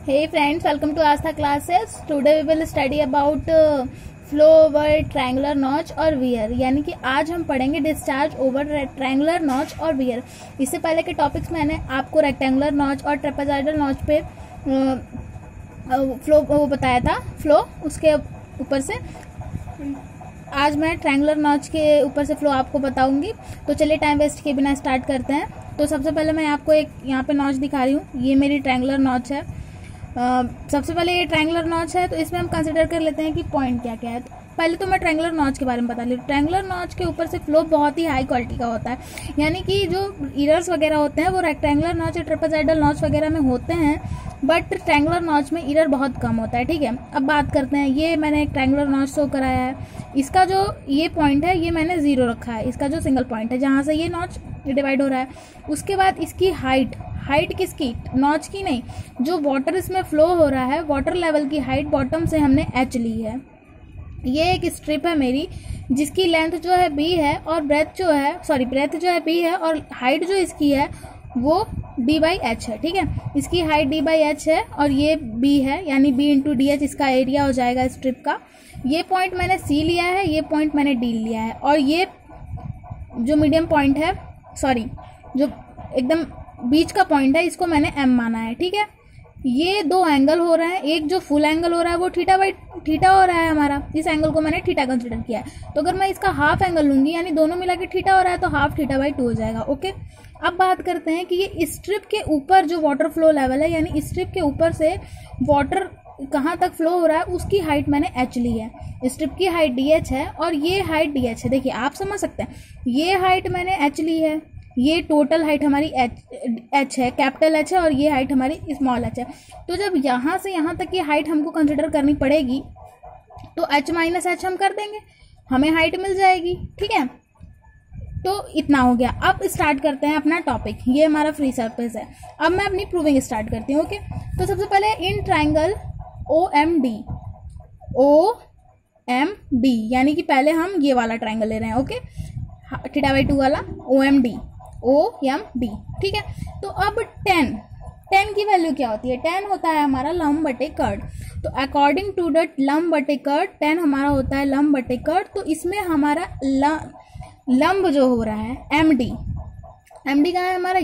Hey friends, welcome to Astha classes. Today we will study about flow over triangular notch और wear. यानी कि आज हम पढ़ेंगे डिस्चार्ज ओवर ट्रायंगुलर नॉच और wear. इससे पहले के टॉपिक्स मैंने आपको रेक्टेंगुलर नॉच और ट्रेपेजॉइडल नॉच पे फ्लो वो बताया था, फ्लो उसके ऊपर से। आज मैं ट्रायंगुलर नॉच के ऊपर से फ्लो आपको बताऊंगी। तो चलिए टाइम वेस्ट किए बिना स्टार्ट करते हैं। तो सबसे पहले मैं आपको एक यहाँ पे नॉच दिखा रही हूँ। ये मेरी ट्रायंगुलर नॉच है। सबसे पहले ये ट्रायंगुलर नॉच है, तो इसमें हम कंसिडर कर लेते हैं कि पॉइंट क्या क्या है। पहले तो मैं ट्रायंगुलर नॉच के बारे में बता रही हूँ। ट्रायंगुलर नॉच के ऊपर से फ्लो बहुत ही हाई क्वालिटी का होता है, यानी कि जो इरर्स वगैरह होते हैं वो रेक्टेंगुलर नॉच या ट्रेपेजॉइडल नॉच वगैरह में होते हैं, बट ट्रायंगुलर नॉच में इरर बहुत कम होता है। ठीक है, अब बात करते हैं। ये मैंने एक ट्रायंगुलर नॉच शो कराया है। इसका जो ये पॉइंट है ये मैंने 0 रखा है, इसका जो सिंगल पॉइंट है जहाँ से ये नॉच डिवाइड हो रहा है। उसके बाद इसकी हाइट किसकी, नॉच की नहीं, जो वाटर इसमें फ्लो हो रहा है वाटर लेवल की हाइट बॉटम से हमने h ली है। ये एक स्ट्रिप है मेरी जिसकी लेंथ जो है b है और ब्रेथ जो है b है और हाइट जो इसकी है वो d/h है। ठीक है, इसकी हाइट d/h है और ये b है, यानी b इंटू डी एच इसका एरिया हो जाएगा स्ट्रिप का। ये पॉइंट मैंने c लिया है, ये पॉइंट मैंने d लिया है, और ये जो मीडियम पॉइंट है, जो एकदम बीच का पॉइंट है, इसको मैंने m माना है। ठीक है, ये दो एंगल हो रहे हैं। एक जो फुल एंगल हो रहा है वो थीटा हो रहा है हमारा, इस एंगल को मैंने थीटा कंसिडर किया है। तो अगर मैं इसका हाफ एंगल लूंगी, यानी दोनों मिला के थीटा हो रहा है, तो हाफ θ/2 हो जाएगा। ओके, अब बात करते हैं कि ये स्ट्रिप के ऊपर जो वाटर फ्लो लेवल है, यानी स्ट्रिप के ऊपर से वाटर कहाँ तक फ्लो हो रहा है, उसकी हाइट मैंने h ली है। स्ट्रिप की हाइट dh है और ये हाइट dh है। देखिए आप समझ सकते हैं, ये हाइट मैंने h ली है, ये टोटल हाइट हमारी h है, कैपिटल H है, और ये हाइट हमारी स्मॉल h है। तो जब यहाँ से यहाँ तक की हाइट हमको कंसिडर करनी पड़ेगी तो h माइनस h हम कर देंगे, हमें हाइट मिल जाएगी। ठीक है, तो इतना हो गया। अब स्टार्ट करते हैं अपना टॉपिक। ये हमारा फ्री सरफेस है। अब मैं अपनी प्रूविंग स्टार्ट करती हूँ। ओके, तो सबसे पहले इन ट्राइंगल OMD, यानी कि पहले हम ये वाला ट्राइंगल ले रहे हैं। ओके, θ/2 वाला OMD। ठीक है, तो अब tan की वैल्यू क्या होती है? tan होता है हमारा लंब बटे कर्ड। तो अकॉर्डिंग टू द लंब बटे कर्ड tan हमारा होता है लंब बटे कर्ड। तो इसमें हमारा लंब जो हो रहा है MD कहाँ है हमारा,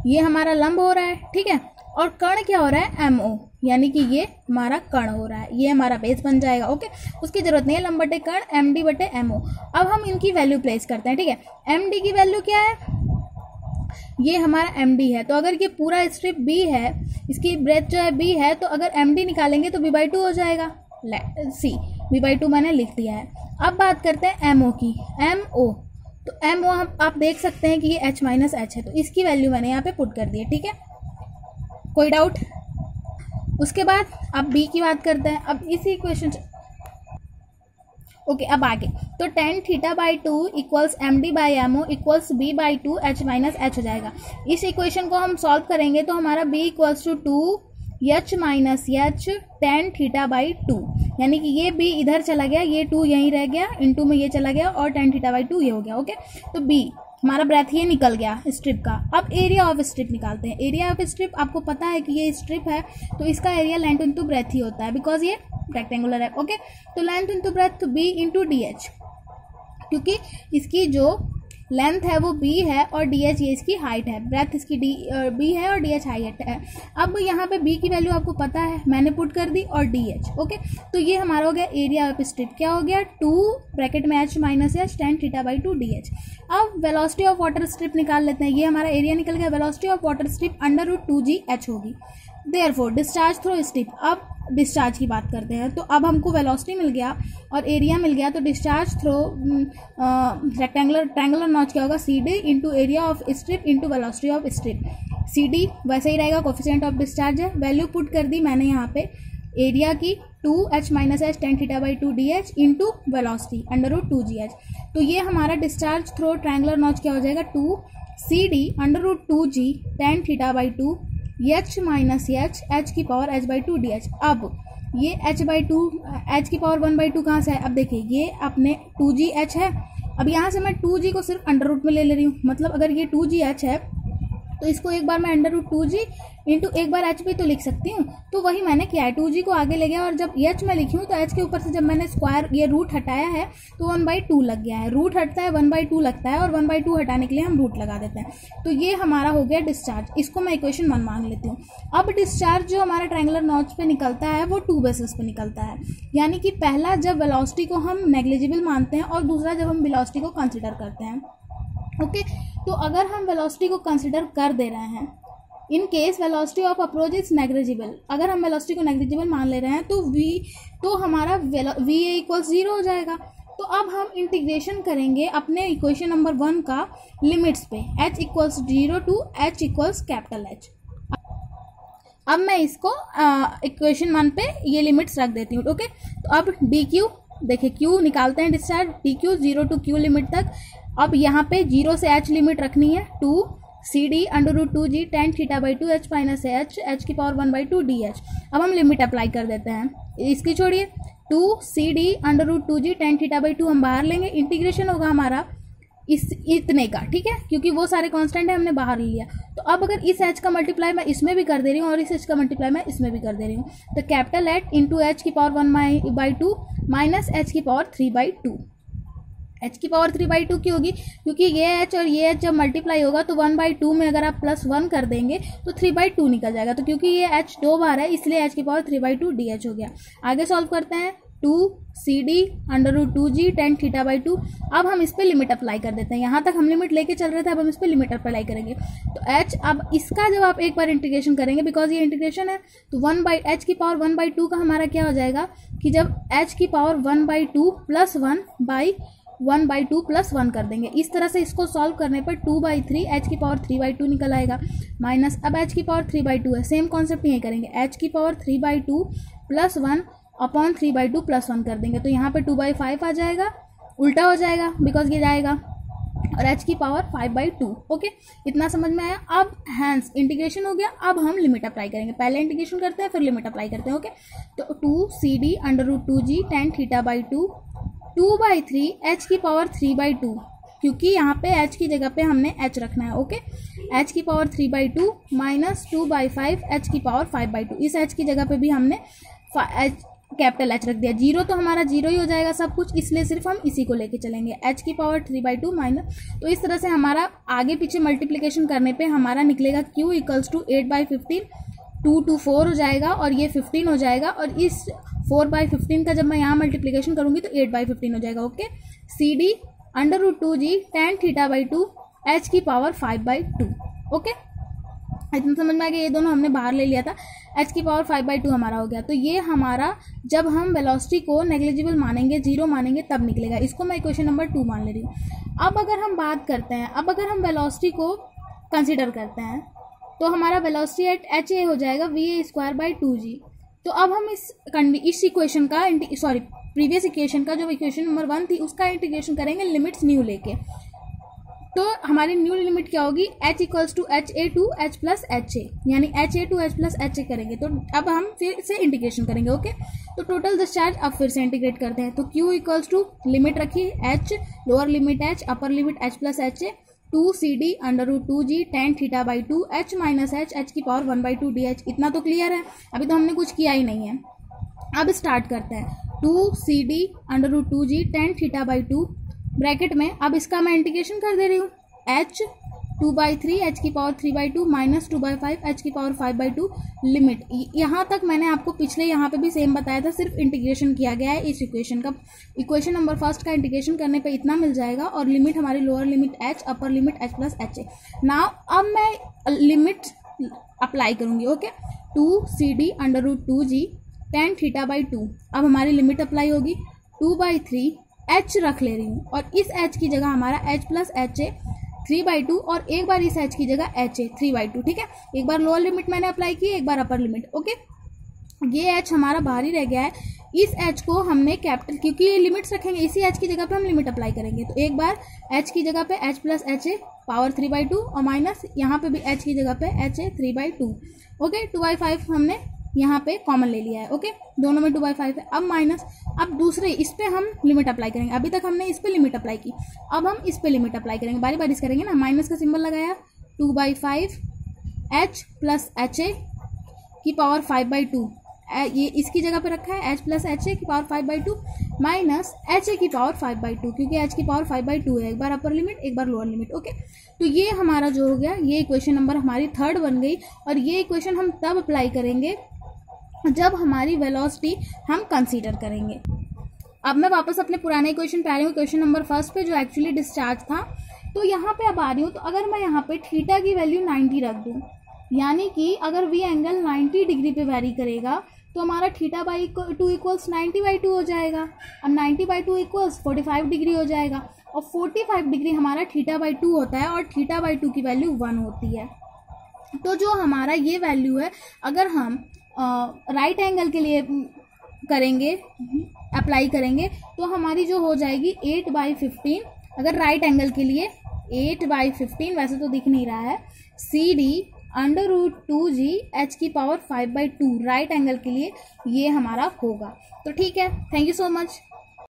ये हमारा लंब हो रहा है। ठीक है, और कर्ण क्या हो रहा है MO, यानी कि ये हमारा कर्ण हो रहा है, ये हमारा बेस बन जाएगा। ओके, उसकी जरूरत नहीं है, लंब बटे कर्ण MD बटे MO। अब हम इनकी वैल्यू प्लेस करते हैं। ठीक है, MD की वैल्यू क्या है, ये हमारा MD है। तो अगर ये पूरा स्ट्रिप B है, इसकी ब्रेथ जो है B है, तो अगर MD निकालेंगे तो B/2 हो जाएगा। B/2 मैंने लिख दिया है। अब बात करते हैं MO की। MO, तो MO आप देख सकते हैं कि ये H माइनस H है, तो इसकी वैल्यू मैंने यहाँ पे पुट कर दी है। ठीक है, कोई डाउट? उसके बाद अब B की बात करते हैं। अब इसी इक्वेशन ओके, अब आगे तो tan θ/2 equals MD/MO equals B/2 H minus H हो जाएगा। इस इक्वेशन को हम सॉल्व करेंगे तो हमारा B equals to 2H minus H tan θ/2, यानी कि ये B इधर चला गया, ये 2 यहीं रह गया, इनटू में ये चला गया और tan θ/2 ये हो गया। ओके, तो B हमारा ब्रेथ ये निकल गया स्ट्रिप का। अब एरिया ऑफ स्ट्रिप निकालते हैं। एरिया ऑफ स्ट्रिप आपको पता है कि ये स्ट्रिप है तो इसका एरिया लेंथ इंटू ब्रेथ ही होता है, बिकॉज ये रेक्टेंगुलर है। ओके, तो लेंथ इंटू ब्रेथ तो B इंटू DH, क्योंकि इसकी जो लेंथ है वो B है और DH ये इसकी हाइट है। ब्रेथ इसकी B है और DH हाइट है। अब यहाँ पे B की वैल्यू आपको पता है, मैंने पुट कर दी, और DH। ओके, तो ये हमारा हो गया एरिया ऑफ स्ट्रिप। क्या हो गया, 2 ब्रैकेट में H minus H tan θ/2 DH। अब वेलोसिटी ऑफ वाटर स्ट्रिप निकाल लेते हैं। ये हमारा एरिया निकल गया। Velocity of water strip √2gh होगी। Therefore discharge through strip. अब डिस्चार्ज की बात करते हैं। तो अब हमको वेलोसिटी मिल गया और एरिया मिल गया, तो डिस्चार्ज थ्रू ट्रायंगुलर नॉच क्या होगा, CD into area of strip into velocity of strip. CD वैसे ही रहेगा, कोफिशिएंट ऑफ डिस्चार्ज है। वैल्यू पुट कर दी मैंने यहाँ पे एरिया की 2H minus H tan θ/2 DH into velocity √2gh। तो ये हमारा डिस्चार्ज थ्रू ट्रायंगुलर नॉच क्या हो जाएगा, 2CD √2g tan θ/2 H minus H की पावर H/2 DH। अब ये H/2 H की पावर 1/2 कहाँ से है? अब देखिए ये अपने 2gh है। अब यहाँ से मैं 2g को सिर्फ अंडर रूट में ले रही हूँ, मतलब अगर ये 2gh है तो इसको एक बार मैं √2g इंटू एक बार h भी तो लिख सकती हूँ। तो वही मैंने किया है, 2g को आगे ले गया और जब h में लिखी हूँ तो h के ऊपर से जब मैंने स्क्वायर ये रूट हटाया है तो 1/2 लग गया है। रूट हटता है 1/2 लगता है और 1/2 हटाने के लिए हम रूट लगा देते हैं। तो ये हमारा हो गया डिस्चार्ज। इसको मैं इक्वेशन 1 मान लेती हूँ। अब डिस्चार्ज जो हमारा ट्रायंगुलर नॉच पे निकलता है वो 2 बेसिस पे निकलता है, यानी कि पहला जब वेलोसिटी को हम नेग्लिजिबल मानते हैं और दूसरा जब हम वेलोसिटी को कंसिडर करते हैं। ओके, तो अगर हम वेलोसिटी को कंसिडर कर दे रहे हैं, in case velocity of approach is negligible, अगर हम वेलोसिटी को नेग्लिजिबल मान ले रहे हैं तो हमारा VA = 0 हो जाएगा। तो अब हम इंटीग्रेशन करेंगे अपने इक्वेशन नंबर 1 का लिमिट्स पे, h = 0 to h = H। अब मैं इसको इक्वेशन 1 पे ये लिमिट्स रख देती हूँ। ओके, तो अब dq देखिए, q निकालते हैं discharge, dq 0 to q limit तक। अब यहाँ पे 0 से h लिमिट रखनी है, 2 CD √2g tan θ/2 h minus h की पावर 1/2 dh। अब हम लिमिट अप्लाई कर देते हैं, इसकी छोड़िए, 2 CD √2g tan θ/2 हम बाहर लेंगे, इंटीग्रेशन होगा हमारा इतने का, ठीक है, क्योंकि वो सारे कांस्टेंट है हमने बाहर लिया। तो अब अगर इस h का मल्टीप्लाई मैं इसमें भी कर दे रही हूँ और इस h का मल्टीप्लाई मैं इसमें भी कर दे रही हूँ, तो कैपिटल H इंटू h की पावर 1/2 माइनस h की पावर 3/2। h की पावर 3/2 की होगी क्योंकि ये h और ये h जब मल्टीप्लाई होगा तो 1/2 में अगर आप +1 कर देंगे तो 3/2 निकल जाएगा। तो क्योंकि ये h 2 बार है इसलिए h की पावर 3/2 dh हो गया। आगे सॉल्व करते हैं, 2 CD √2g tan θ/2। अब हम इस पर लिमिट अप्लाई कर देते हैं, यहाँ तक हम लिमिट लेके चल रहे थे, अब हम इस पर लिमिट अप्लाई करेंगे। तो h, अब इसका जब आप एक बार इंटीग्रेशन करेंगे, बिकॉज ये इंटीग्रेशन है, तो h की पावर 1/2 का हमारा क्या हो जाएगा कि जब h की पावर 1/2 + 1/2 + 1 कर देंगे, इस तरह से इसको सॉल्व करने पर 2/3 h की पावर 3/2 निकल आएगा, माइनस अब h की पावर 3/2 है, सेम कॉन्सेप्ट यही करेंगे, h की पावर 3/2 + 1 अपॉन 3/2 + 1 कर देंगे, तो यहाँ पे 2/5 आ जाएगा, उल्टा हो जाएगा बिकॉज ये जाएगा, और h की पावर 5/2। ओके, इतना समझ में आया। अब हैंस इंटीग्रेशन हो गया, अब हम लिमिट अप्लाई करेंगे, पहले इंटीग्रेशन करते हैं फिर लिमिट अप्लाई करते हैं। ओके, तो 2 CD √2g tan θ/2 2/3 h की पावर 3/2, क्योंकि यहाँ पे h की जगह पे हमने h रखना है। ओके, h की पावर 3/2 माइनस 2/5 h की पावर 5/2, इस h की जगह पे भी हमने कैपिटल H रख दिया। 0 तो हमारा 0 ही हो जाएगा सब कुछ, इसलिए सिर्फ हम इसी को लेके चलेंगे, h की पावर 3/2 माइनस। तो इस तरह से हमारा आगे पीछे मल्टीप्लिकेशन करने पे हमारा निकलेगा q = 8/15, 2 to 4 हो जाएगा और ये 15 हो जाएगा, और इस 4/15 का जब मैं यहाँ मल्टीप्लिकेशन करूंगी तो 8/15 हो जाएगा। Okay, CD √2g tan θ/2 h की पावर 5/2। ओके, इतना समझ में आ गया, ये दोनों हमने बाहर ले लिया था, h की पावर 5/2 हमारा हो गया। तो ये हमारा जब हम वेलोसिटी को नेग्लिजिबल मानेंगे, 0 मानेंगे, तब निकलेगा। इसको मैं इक्वेशन नंबर 2 मान ले रही हूँ। अब अगर हम बात करते हैं, अब अगर हम वेलोसिटी को कंसिडर करते हैं तो हमारा वेलोसिटी एट HA हो जाएगा VA²/2g। तो अब हम इस इक्वेशन का प्रीवियस इक्वेशन का जो इक्वेशन नंबर 1 थी उसका इंटीग्रेशन करेंगे लिमिट्स न्यू लेके। तो हमारी न्यू लिमिट क्या होगी, h = HA to h + HA, यानी HA to h + HA करेंगे। तो अब हम फिर से इंटीग्रेशन करेंगे। ओके, तो टोटल डिस्चार्ज अब फिर से इंटीग्रेट करते हैं। तो Q = लिमिट रखिए h, lower limit h, upper limit h + HA, 2 CD √2g tan θ/2 h minus h की पावर 1/2 dh। इतना तो क्लियर है, अभी तो हमने कुछ किया ही नहीं है। अब स्टार्ट करते हैं, 2 CD √2g tan θ/2 ब्रैकेट में, अब इसका मैं इंटीग्रेशन कर दे रही हूँ, h 2/3 h की पावर 3/2 माइनस 2/5 h की पावर 5/2 लिमिट। यहाँ तक मैंने आपको पिछले यहाँ पे भी सेम बताया था, सिर्फ इंटीग्रेशन किया गया है इस इक्वेशन का। इक्वेशन नंबर फर्स्ट का इंटीग्रेशन करने पे इतना मिल जाएगा, और लिमिट हमारी lower limit h, upper limit h + HA। Now अब मैं लिमिट अप्लाई करूँगी। ओके, 2 CD √2g tan θ/2, अब हमारी लिमिट अप्लाई होगी, 2/3 h रख ले रही हूँ, और इस h की जगह हमारा h + HA 3/2, और एक बार इस h की जगह HA 3/2। ठीक है, एक बार लोअर लिमिट मैंने अप्लाई की, एक बार अपर लिमिट। ओके, ये h हमारा बाहर ही रह गया है, इस h को हमने कैपिटल, क्योंकि ये लिमिट्स रखेंगे, इसी h की जगह पे हम लिमिट अप्लाई करेंगे। तो एक बार h की जगह पे h + HA पावर 3/2, और माइनस यहाँ पे भी h की जगह पे HA 3/2। ओके, 2/5 हमने यहाँ पे कॉमन ले लिया है। ओके, दोनों में 2/5 है। अब माइनस, अब दूसरे इस पे हम लिमिट अप्लाई करेंगे। अभी तक हमने इस पे लिमिट अप्लाई की, अब हम इस पे लिमिट अप्लाई करेंगे, बारी बारी करेंगे ना। माइनस का सिंबल लगाया, 2/5 h प्लस एच ए की पावर 5/2, ये इसकी जगह पे रखा है h प्लस एच ए की पावर 5/2 माइनस एच ए की पावर 5/2, क्योंकि h की पावर 5/2 है, एक बार अपर लिमिट एक बार लोअर लिमिट। ओके, तो ये हमारा जो हो गया, ये इक्वेशन नंबर हमारी 3rd बन गई। और ये इक्वेशन हम तब अप्लाई करेंगे जब हमारी वेलोसिटी हम कंसीडर करेंगे। अब मैं वापस अपने पुराने इक्वेशन पे आ रही हूँ, इक्वेशन नंबर 1 पे जो एक्चुअली डिस्चार्ज था। तो यहाँ पे अब आ रही हूँ, तो अगर मैं यहाँ पे थीटा की वैल्यू 90 रख दूँ, यानी कि अगर वी एंगल 90 डिग्री पे वेरी करेगा तो हमारा θ/2 इक्वल्स 90/2 हो जाएगा। अब 90/2 इक्वल्स 45 डिग्री हो जाएगा, और 45 डिग्री हमारा θ/2 होता है, और θ/2 की वैल्यू 1 होती है। तो जो हमारा ये वैल्यू है, अगर हम राइट एंगल के लिए करेंगे, अप्लाई करेंगे, तो हमारी जो हो जाएगी 8/15, अगर राइट एंगल के लिए 8/15, वैसे तो दिख नहीं रहा है, CD √2g h की पावर 5/2 राइट एंगल के लिए ये हमारा होगा। तो ठीक है, थैंक यू सो मच।